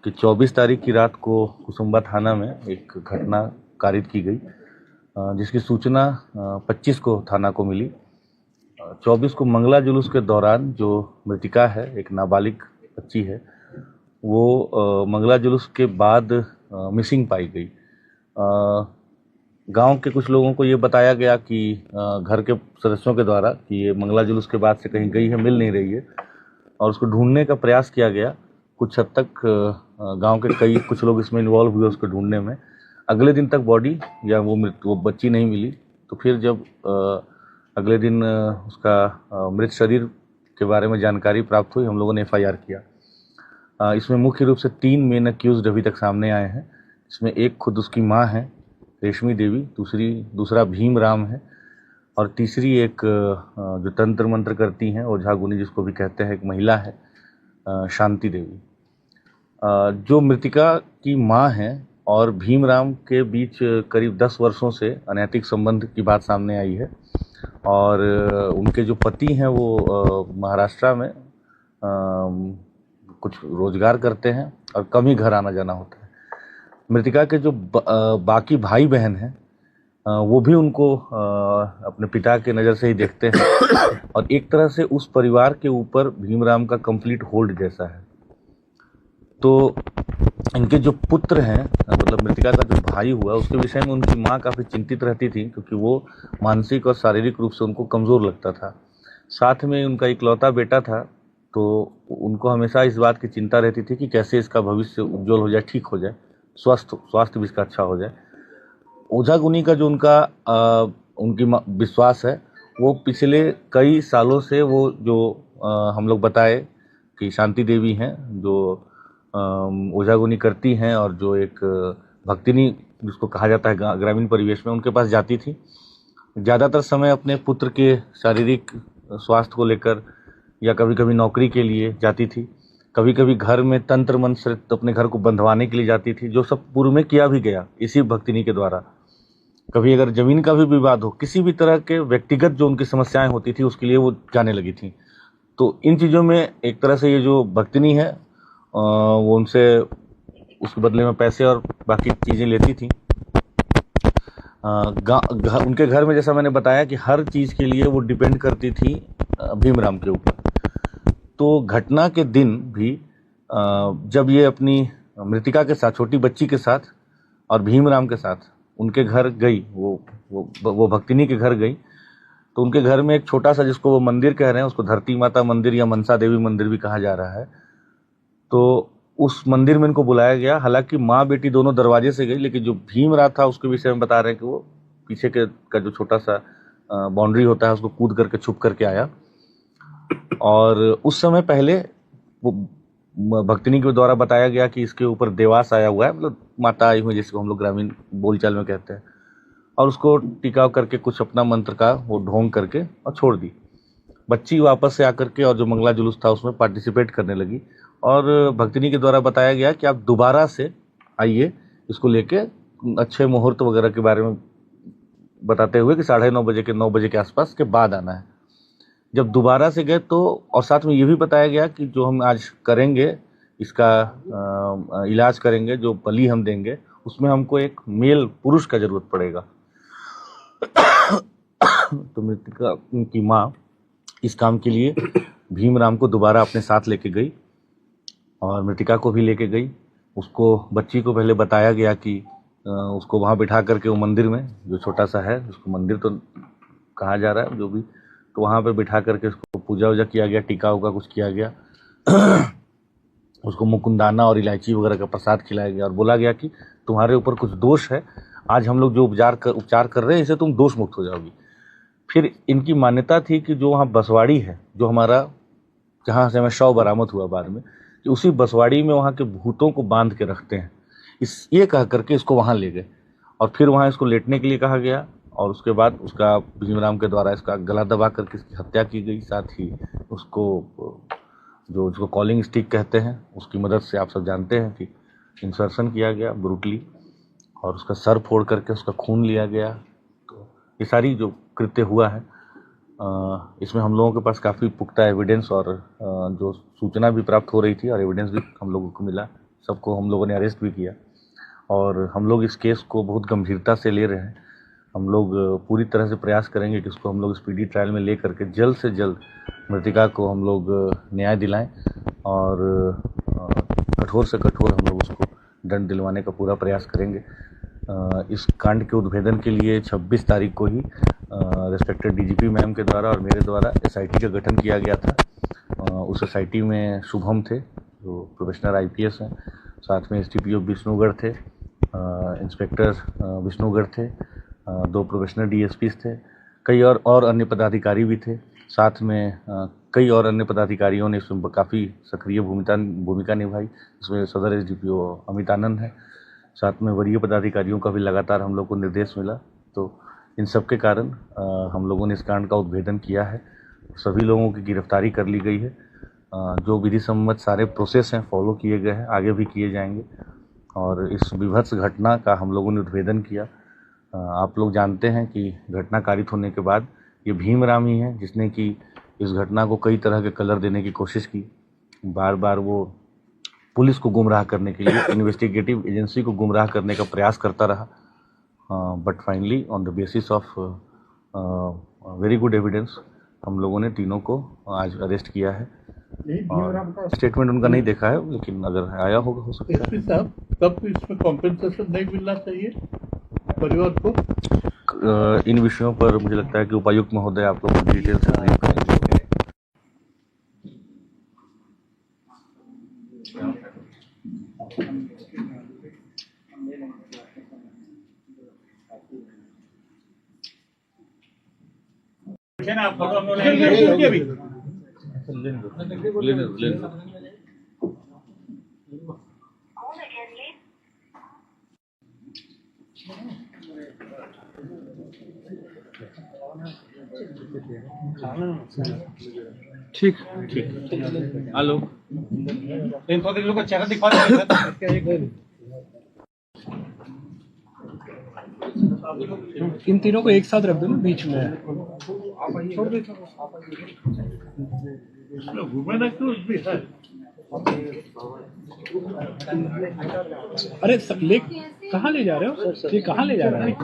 कि 24 तारीख की रात को कुसुम्बा थाना में एक घटना कारित की गई, जिसकी सूचना 25 को थाना को मिली। 24 को मंगला जुलूस के दौरान जो मृतिका है, एक नाबालिग बच्ची है, वो मंगला जुलूस के बाद मिसिंग पाई गई। गांव के कुछ लोगों को ये बताया गया कि घर के सदस्यों के द्वारा कि ये मंगला जुलूस के बाद से कहीं गई है, मिल नहीं रही है, और उसको ढूंढने का प्रयास किया गया। कुछ हद तक गांव के कुछ लोग इसमें इन्वॉल्व हुए उसको ढूंढने में। अगले दिन तक बॉडी या वो बच्ची नहीं मिली। तो फिर जब अगले दिन उसका मृत शरीर के बारे में जानकारी प्राप्त हुई, हम लोगों ने FIR किया। इसमें मुख्य रूप से 3 मेन अक्यूज्ड अभी तक सामने आए हैं। इसमें एक खुद उसकी माँ है, रेशमी देवी, दूसरा भीम राम है, और तीसरी एक जो तंत्र मंत्र करती हैं, ओझा गुनी जिसको भी कहते हैं, एक महिला है, शांति देवी। जो मृतिका की माँ है और भीमराम के बीच करीब 10 वर्षों से अनैतिक संबंध की बात सामने आई है, और उनके जो पति हैं वो महाराष्ट्र में कुछ रोजगार करते हैं और कम ही घर आना जाना होता है। मृतिका के जो बाकी भाई बहन हैं वो भी उनको अपने पिता के नज़र से ही देखते हैं, और एक तरह से उस परिवार के ऊपर भीमराम का कंप्लीट होल्ड जैसा है। तो इनके जो पुत्र हैं, मतलब मृतिका का जो भाई हुआ, उसके विषय में उनकी माँ काफ़ी चिंतित रहती थी, क्योंकि वो मानसिक और शारीरिक रूप से उनको कमज़ोर लगता था। साथ में उनका इकलौता बेटा था, तो उनको हमेशा इस बात की चिंता रहती थी कि कैसे इसका भविष्य उज्जवल हो जाए, ठीक हो जाए, स्वास्थ्य भी इसका अच्छा हो जाए। ओझा गुनी का जो उनकी विश्वास है, वो पिछले कई सालों से वो जो हम लोग बताए कि शांति देवी हैं, जो ओझा गुनी करती हैं, और जो एक भक्तिनी जिसको कहा जाता है ग्रामीण परिवेश में, उनके पास जाती थी। ज़्यादातर समय अपने पुत्र के शारीरिक स्वास्थ्य को लेकर या कभी कभी नौकरी के लिए जाती थी, कभी कभी घर में तंत्र मंत्र से अपने घर को बंधवाने के लिए जाती थी, जो सब पूर्व में किया भी गया इसी भक्तिनी के द्वारा। कभी अगर जमीन का भी विवाद हो, किसी भी तरह के व्यक्तिगत जो उनकी समस्याएं होती थी, उसके लिए वो जाने लगी थी। तो इन चीज़ों में एक तरह से ये जो भक्तिनी है वो उनसे उसके बदले में पैसे और बाकी चीज़ें लेती थी। उनके घर में जैसा मैंने बताया कि हर चीज़ के लिए वो डिपेंड करती थी भीमराम के ऊपर। तो घटना के दिन भी जब ये अपनी मृतिका के साथ, छोटी बच्ची के साथ और भीमराम के साथ उनके घर गई, वो भक्तिनी के घर गई, तो उनके घर में एक छोटा सा, जिसको वो मंदिर कह रहे हैं, उसको धरती माता मंदिर या मनसा देवी मंदिर भी कहा जा रहा है, तो उस मंदिर में इनको बुलाया गया। हालांकि माँ बेटी दोनों दरवाजे से गई, लेकिन जो भीमराव था उसके विषय में बता रहे हैं कि वो पीछे का जो छोटा सा बाउंड्री होता है, उसको कूद करके छुप करके आया। और उस समय पहले वो भक्तिनी के द्वारा बताया गया कि इसके ऊपर देवास आया हुआ है, मतलब माता आई हुई, जिसको हम लोग ग्रामीण बोलचाल में कहते हैं, और उसको टिकाव करके कुछ अपना मंत्र का वो ढोंग करके और छोड़ दी। बच्ची वापस से आकर के और जो मंगला जुलूस था उसमें पार्टिसिपेट करने लगी, और भक्तिनी के द्वारा बताया गया कि आप दोबारा से आइए, इसको लेके अच्छे मुहूर्त वगैरह के बारे में बताते हुए कि 9:30 बजे के 9 बजे के आसपास के बाद आना है। जब दोबारा से गए तो, और साथ में ये भी बताया गया कि जो हम आज करेंगे, इसका इलाज करेंगे, जो बलि हम देंगे, उसमें हमको एक मेल पुरुष का जरूरत पड़ेगा। तो मृतिका की माँ इस काम के लिए भीमराम को दोबारा अपने साथ लेके गई, और मृतिका को भी लेके गई। उसको, बच्ची को पहले बताया गया कि उसको वहाँ बिठा करके वो मंदिर में, जो छोटा सा है, उसको मंदिर तो कहा जा रहा है जो भी, तो वहाँ पे बिठा करके उसको पूजा वूजा किया गया, टीका उका कुछ किया गया। उसको मुकुंदाना और इलायची वगैरह का प्रसाद खिलाया गया, और बोला गया कि तुम्हारे ऊपर कुछ दोष है, आज हम लोग जो उपचार कर रहे हैं, इससे तुम दोष मुक्त हो जाओगी। फिर इनकी मान्यता थी कि जो वहाँ बसवाड़ी है, जो हमारा, जहाँ से हमें शव बरामद हुआ बाद में, कि उसी बसवाड़ी में वहाँ के भूतों को बांध के रखते हैं। ये कह करके इसको वहाँ ले गए, और फिर वहाँ इसको लेटने के लिए कहा गया, और उसके बाद उसका भीमराम के द्वारा इसका गला दबा करके इसकी हत्या की गई। साथ ही उसको कॉलिंग स्टिक कहते हैं, उसकी मदद से, आप सब जानते हैं कि इंसर्शन किया गया ब्रूटली, और उसका सर फोड़ करके उसका खून लिया गया। तो ये सारी जो कृत्य हुआ है, इसमें हम लोगों के पास काफ़ी पुख्ता एविडेंस और जो सूचना भी प्राप्त हो रही थी, और एविडेंस भी हम लोगों को मिला, सबको हम लोगों ने अरेस्ट भी किया और हम लोग इस केस को बहुत गंभीरता से ले रहे हैं। हम लोग पूरी तरह से प्रयास करेंगे कि इसको हम लोग स्पीडी ट्रायल में ले करके जल्द से जल्द मृतिका को हम लोग न्याय दिलाएं और कठोर से कठोर हम लोग उसको दंड दिलवाने का पूरा प्रयास करेंगे। इस कांड के उद्भेदन के लिए 26 तारीख को ही रेस्पेक्टेड डीजीपी मैम के द्वारा और मेरे द्वारा एसआईटी का गठन किया गया था। उस एसआईटी में शुभम थे जो प्रोफेशनल आईपीएस हैं, साथ में एसडीपीओ विष्णुगढ़ थे, इंस्पेक्टर विष्णुगढ़ थे, 2 प्रोफेशनल डीएसपीज थे, कई और अन्य पदाधिकारी भी थे। साथ में कई और अन्य पदाधिकारियों ने इसमें काफ़ी सक्रिय भूमिका निभाई। इसमें सदर एसडीपीओ अमित आनंद है, साथ में वरीय पदाधिकारियों का भी लगातार हम लोग को निर्देश मिला। तो इन सब के कारण हम लोगों ने इस कांड का उद्भेदन किया है। सभी लोगों की गिरफ्तारी कर ली गई है। जो विधि सम्मत सारे प्रोसेस हैं फॉलो किए गए हैं, आगे भी किए जाएंगे और इस विभत्स घटना का हम लोगों ने उद्भेदन किया। आप लोग जानते हैं कि घटना कारित होने के बाद ये भीम राम ही है जिसने कि इस घटना को कई तरह के कलर देने की कोशिश की। बार बार वो पुलिस को गुमराह करने के लिए इन्वेस्टिगेटिव एजेंसी को गुमराह करने का प्रयास करता रहा, but finally on the basis of very good evidence हम लोगों ने तीनों को आज अरेस्ट किया है। स्टेटमेंट उनका नहीं देखा है, लेकिन अगर आया होगा हो सकता है। एसपी साहब, तब इसमें कॉम्पेंसेशन नहीं मिलना चाहिए परिवार को? इन विषयों पर मुझे लगता है कि उपायुक्त महोदय आप लोग को डिटेल से ब्रीफ करेंगे। ठीक हेलो, इन को चेहरा दिखा दे। इन तीनों को एक साथ रख दो ना बीच में। वुमेन एक्टर्स भी है। अरे ले कहाँ ले जा रहे हो? ये कहाँ ले जा रहे हो?